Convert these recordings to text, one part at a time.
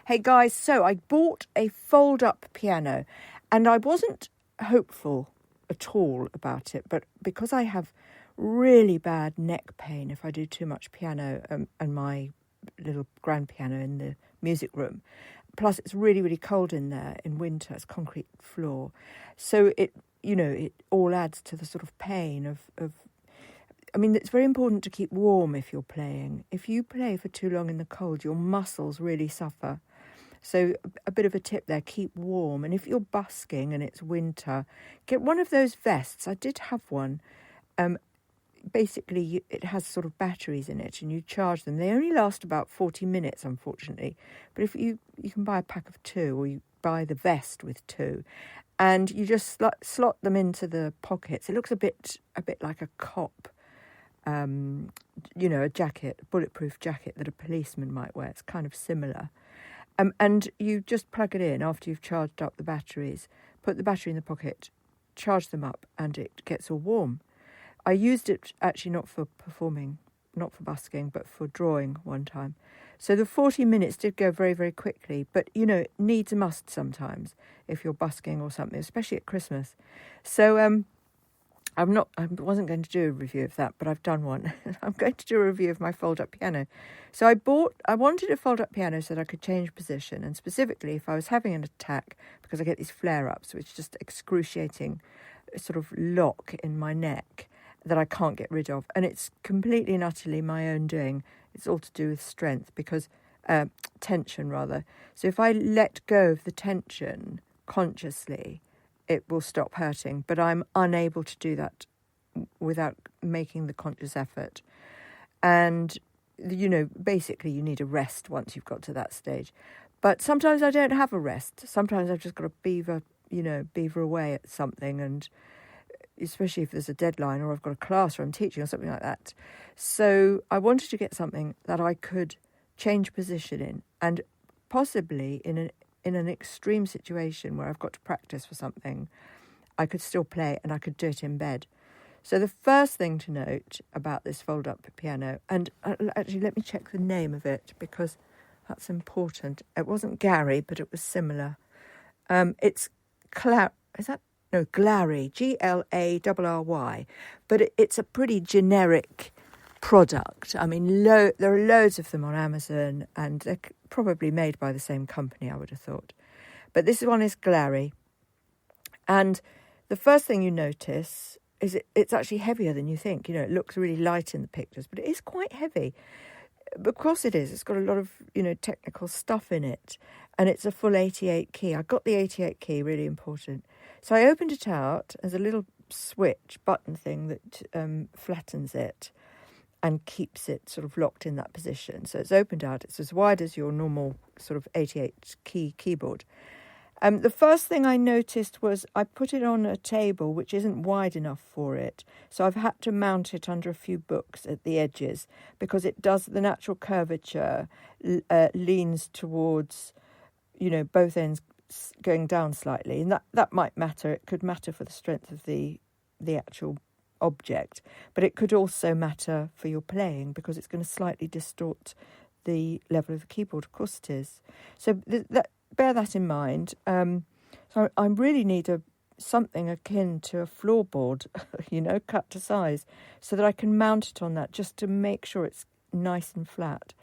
Hey guys, so I bought a fold-up piano and I wasn't hopeful at all about it, but because I have really bad neck pain if I do too much piano and my little grand piano in the music room, plus it's really, really cold in there in winter, it's concrete floor, so it all adds to the sort of pain of I mean, it's very important to keep warm if you're playing. If you play for too long in the cold, your muscles really suffer. So a bit of a tip there, keep warm. And if you're busking and it's winter, get one of those vests. I did have one. Basically, it has sort of batteries in it and you charge them. They only last about 40 minutes, unfortunately. But if you can buy a pack of 2 or you buy the vest with 2 and you just slot them into the pockets. It looks a bit like a cop. A jacket, a bulletproof jacket that a policeman might wear. It's kind of similar. And you just plug it in after you've charged up the batteries, put the battery in the pocket, charge them up, and it gets all warm. I used it actually not for performing, not for busking, but for drawing one time. So the 40 minutes did go very, very quickly, but, it needs a must sometimes if you're busking or something, especially at Christmas. So, I wasn't going to do a review of that, but I've done one. I'm going to do a review of my fold-up piano. So I wanted a fold-up piano so that I could change position, and specifically if I was having an attack, because I get these flare-ups, which is just excruciating sort of lock in my neck that I can't get rid of. And it's completely and utterly my own doing. It's all to do with strength, because tension, rather. So if I let go of the tension consciously, it will stop hurting, but I'm unable to do that without making the conscious effort. And, basically you need a rest once you've got to that stage. But sometimes I don't have a rest. Sometimes I've just got to beaver away at something, and especially if there's a deadline or I've got a class or I'm teaching or something like that. So I wanted to get something that I could change position in, and possibly in an extreme situation where I've got to practice for something, I could still play and I could do it in bed. So the first thing to note about this fold-up piano, and actually let me check the name of it because that's important. It wasn't Gary, but it was similar. It's Glarry, Glarry, but it's a pretty generic product. I mean, there are loads of them on Amazon, and they're probably made by the same company, I would have thought. But this one is Glarry. And the first thing you notice is it's actually heavier than you think. It looks really light in the pictures, but it is quite heavy. Of course it is. It's got a lot of, technical stuff in it. And it's a full 88 key. I got the 88 key, really important. So I opened it out. There's a little switch button thing that flattens it and keeps it sort of locked in that position. So it's opened out. It's as wide as your normal sort of 88 key keyboard. The first thing I noticed was I put it on a table which isn't wide enough for it. So I've had to mount it under a few books at the edges because it does, the natural curvature leans towards, both ends going down slightly. And that might matter. It could matter for the strength of the actual object, but it could also matter for your playing because it's going to slightly distort the level of the keyboard. Of course it is. So bear that in mind. So I really need something akin to a floorboard, cut to size, so that I can mount it on that just to make sure it's nice and flat.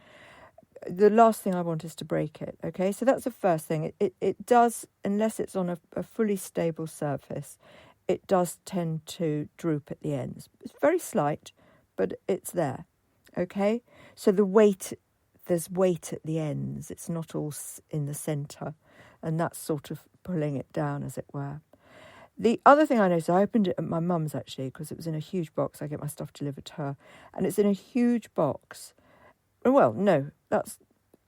The last thing I want is to break it, okay? So that's the first thing. It does, unless it's on a fully stable surface, it does tend to droop at the ends. It's very slight, but it's there, okay? So there's weight at the ends. It's not all in the centre, and that's sort of pulling it down, as it were. The other thing I noticed, I opened it at my mum's, actually, because it was in a huge box. I get my stuff delivered to her, and it's in a huge box. Well, no, that's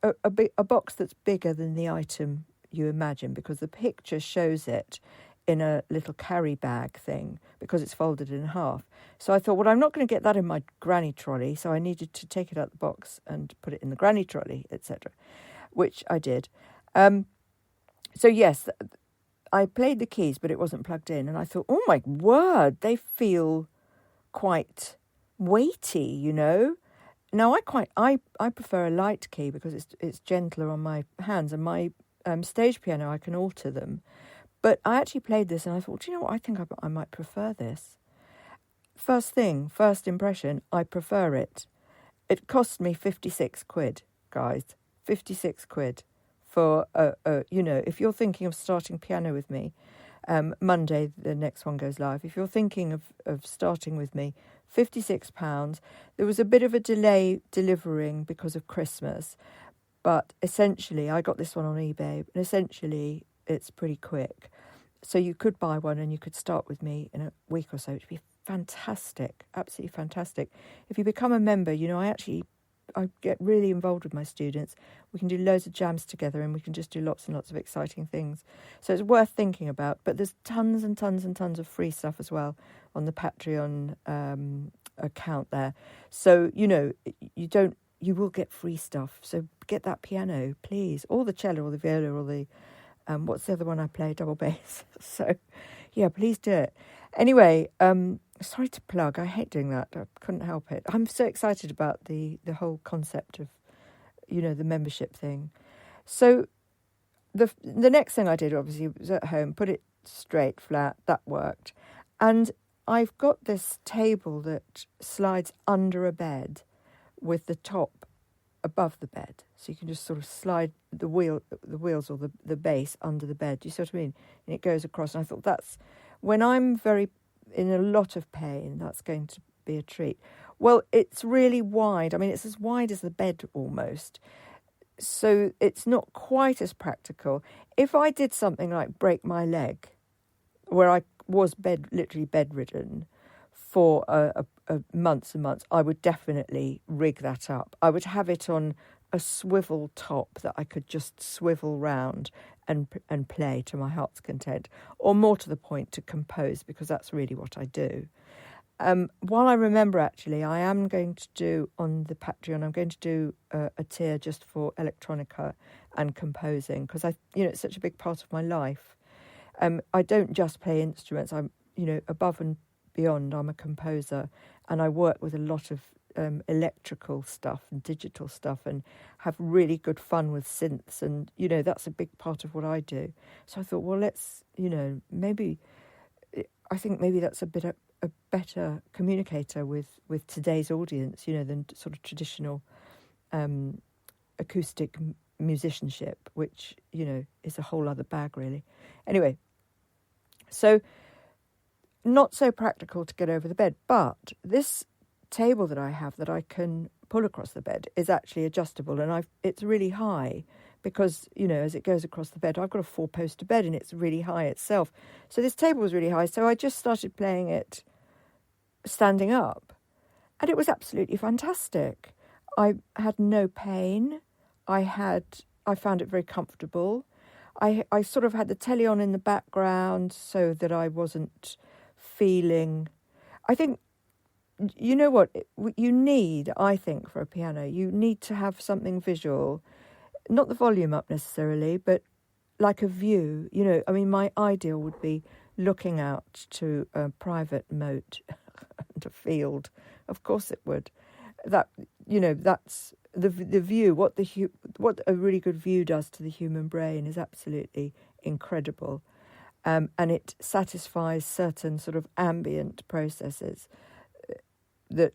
a box that's bigger than the item you imagine, because the picture shows it in a little carry bag thing because it's folded in half. So I thought, well, I'm not going to get that in my granny trolley, so I needed to take it out the box and put it in the granny trolley, etc., which I did. So yes, I played the keys, but it wasn't plugged in, and I thought, oh my word, they feel quite weighty, Now I prefer a light key because it's gentler on my hands, and my stage piano I can alter them. But I actually played this and I thought, do you know what? I think I might prefer this. First impression, I prefer it. It cost me 56 quid, guys. 56 quid for, if you're thinking of starting piano with me, Monday the next one goes live. If you're thinking of starting with me, £56. There was a bit of a delay delivering because of Christmas, but essentially I got this one on eBay, and essentially it's pretty quick. So you could buy one and you could start with me in a week or so. It'd be fantastic, absolutely fantastic. If you become a member, I get really involved with my students. We can do loads of jams together and we can just do lots and lots of exciting things. So it's worth thinking about. But there's tons and tons and tons of free stuff as well on the Patreon account there. So, you will get free stuff. So get that piano, please, or the cello or the viola or the, what's the other one I play? Double bass. So, yeah, please do it. Anyway, sorry to plug. I hate doing that. I couldn't help it. I'm so excited about the whole concept of, the membership thing. So the next thing I did, obviously, was at home, put it straight, flat. That worked. And I've got this table that slides under a bed with the top above the bed. So you can just sort of slide the wheels or the base under the bed. Do you see what I mean? And it goes across. And I thought when I'm in a lot of pain, that's going to be a treat. Well, it's really wide. I mean, it's as wide as the bed almost. So it's not quite as practical. If I did something like break my leg, where I was literally bedridden for months and months, I would definitely rig that up. I would have it on a swivel top that I could just swivel round and play to my heart's content, or more to the point, to compose, because that's really what I do. While I remember, actually, I am going to do on the Patreon, I'm going to do a tier just for electronica and composing, because it's such a big part of my life. I don't just play instruments. I'm, above and beyond, I'm a composer, and I work with a lot of electrical stuff and digital stuff, and have really good fun with synths, and that's a big part of what I do. So I thought, well, let's maybe that's a better communicator with today's audience, than sort of traditional acoustic musicianship, which is a whole other bag, really. Anyway, so not so practical to get over the bed, but this table that I have that I can pull across the bed is actually adjustable, and it's really high because, as it goes across the bed, I've got a 4-poster bed and it's really high itself. So this table was really high, so I just started playing it standing up, and it was absolutely fantastic. I had no pain. I found it very comfortable. I sort of had the telly on in the background so that I wasn't feeling... I think, you know what you need, I think, for a piano? You need to have something visual, not the volume up necessarily, but like a view. I mean, my ideal would be looking out to a private moat and a field. Of course it would. That's the view. What a really good view does to the human brain is absolutely incredible. And it satisfies certain sort of ambient processes that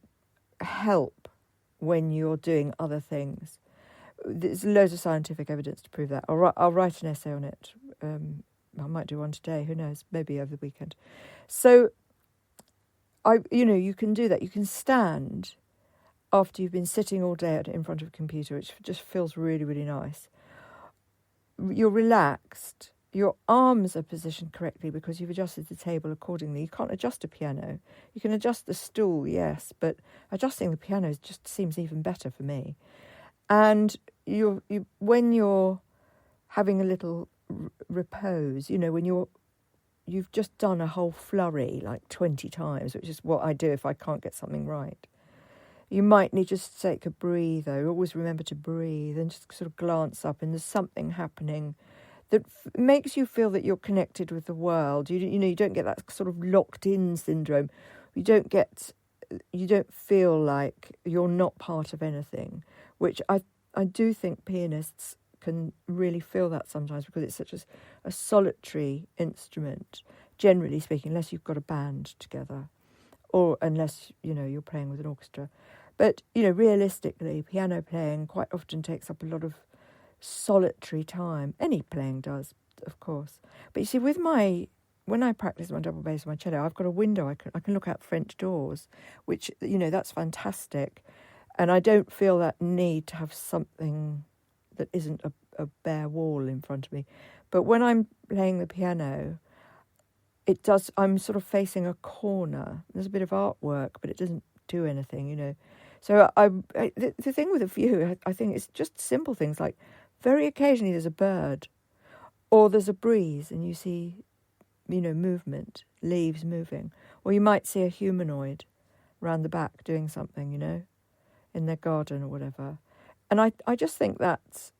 help when you're doing other things. There's loads of scientific evidence to prove that. I'll write an essay on it. I might do one today. Who knows? Maybe over the weekend. So, you can do that. You can stand after you've been sitting all day in front of a computer, which just feels really, really nice. You're relaxed. Your arms are positioned correctly because you've adjusted the table accordingly. You can't adjust a piano. You can adjust the stool, yes, but adjusting the piano just seems even better for me. And when you're having a little repose, when you've just done a whole flurry like 20 times, which is what I do if I can't get something right. You might need just to take a breather. Always remember to breathe and just sort of glance up, and there's something happening that makes you feel that you're connected with the world. You don't get that sort of locked-in syndrome. You don't get you don't feel like you're not part of anything, which I do think pianists can really feel that sometimes, because it's such a solitary instrument, generally speaking, unless you've got a band together, or unless, you're playing with an orchestra. But, realistically, piano playing quite often takes up a lot of solitary time. Any playing does, of course. But you see, when I practice my double bass and my cello, I've got a window. I can look out French doors, which, that's fantastic. And I don't feel that need to have something that isn't a bare wall in front of me. But when I'm playing the piano, I'm sort of facing a corner. There's a bit of artwork, but it doesn't do anything, So the thing with a view, I think it's just simple things like very occasionally there's a bird or there's a breeze and you see, movement, leaves moving. Or you might see a humanoid round the back doing something, in their garden or whatever. And I just think that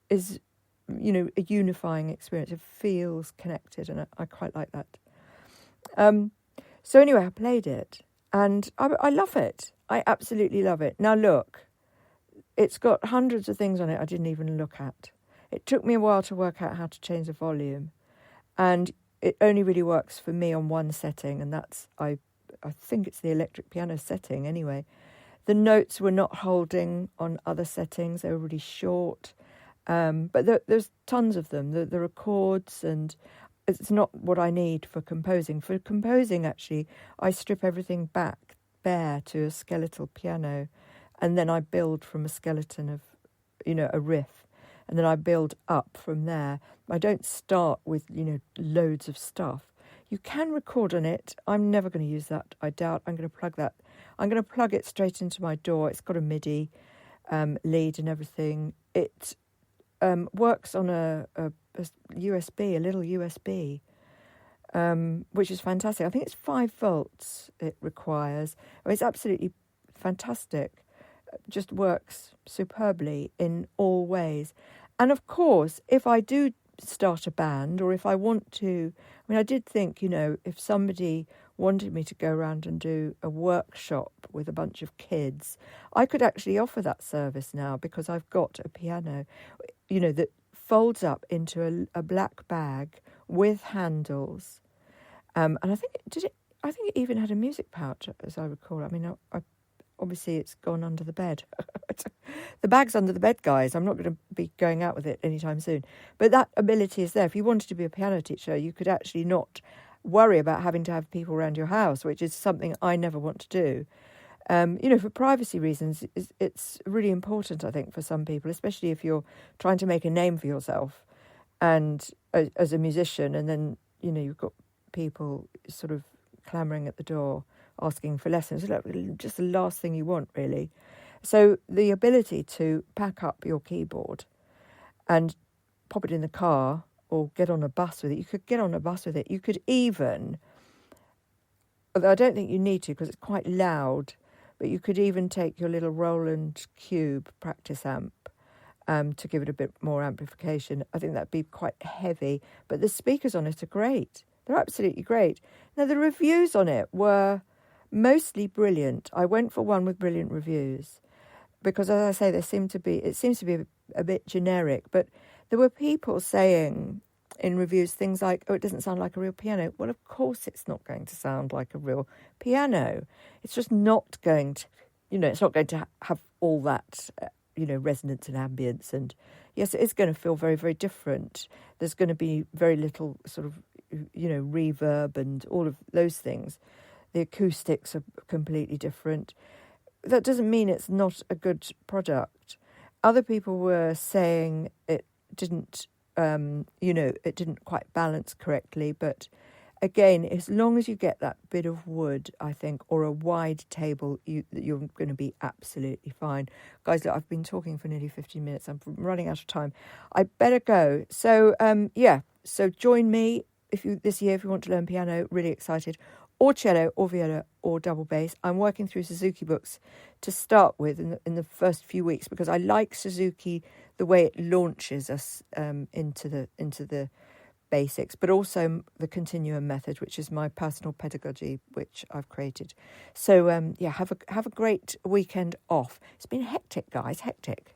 is, a unifying experience. It feels connected, and I quite like that. So anyway, I played it, and I love it. I absolutely love it. Now look, it's got hundreds of things on it I didn't even look at. It took me a while to work out how to change the volume, and it only really works for me on one setting, and that's, I think it's the electric piano setting anyway. The notes were not holding on other settings. They were really short. But there's tons of them. There are chords, and it's not what I need for composing. For composing, actually, I strip everything back bare to a skeletal piano, and then I build from a skeleton of, a riff, and then I build up from there. I don't start with, loads of stuff. You can record on it. I'm never going to use that. I doubt I'm going to plug that. I'm going to plug it straight into my DAW. It's got a MIDI lead and everything. It works on a USB, a little USB, which is fantastic. I think it's 5 volts it requires. It's absolutely fantastic. Just works superbly in all ways. And of course, if I do start a band, or if I want to, I did think, if somebody wanted me to go around and do a workshop with a bunch of kids, I could actually offer that service now, because I've got a piano, that folds up into a black bag with handles. And I think it even had a music pouch, as I recall. I obviously it's gone under the bed. The bag's under the bed, guys. I'm not going to be going out with it anytime soon. But that ability is there. If you wanted to be a piano teacher, you could actually not worry about having to have people around your house, which is something I never want to do. For privacy reasons, it's really important, I think, for some people, especially if you're trying to make a name for yourself and as a musician, and then, you've got people sort of clamouring at the door asking for lessons. Just the last thing you want, really. So the ability to pack up your keyboard and pop it in the car or get on a bus with it. You could get on a bus with it. You could even, although I don't think you need to because it's quite loud, but you could even take your little Roland Cube practice amp to give it a bit more amplification. I think that'd be quite heavy, but the speakers on it are great. They're absolutely great. Now, the reviews on it were mostly brilliant. I went for one with brilliant reviews because, as I say, it seems to be a bit generic, but there were people saying in reviews things like, it doesn't sound like a real piano. Well, of course it's not going to sound like a real piano. It's just not going to, it's not going to have all that, resonance and ambience. And yes, it is going to feel very, very different. There's going to be very little sort of, reverb and all of those things. The acoustics are completely different. That doesn't mean it's not a good product. Other people were saying it didn't, it didn't quite balance correctly. But again, as long as you get that bit of wood, I think, or a wide table, you're going to be absolutely fine. Guys, look, I've been talking for nearly 15 minutes. I'm running out of time. I better go. So, so join me this year if you want to learn piano. Really excited. Or cello, or viola, or double bass. I'm working through Suzuki books to start with in the first few weeks because I like Suzuki the way it launches us into the basics, but also the Continuum method, which is my personal pedagogy, which I've created. So, have a great weekend off. It's been hectic, guys, hectic.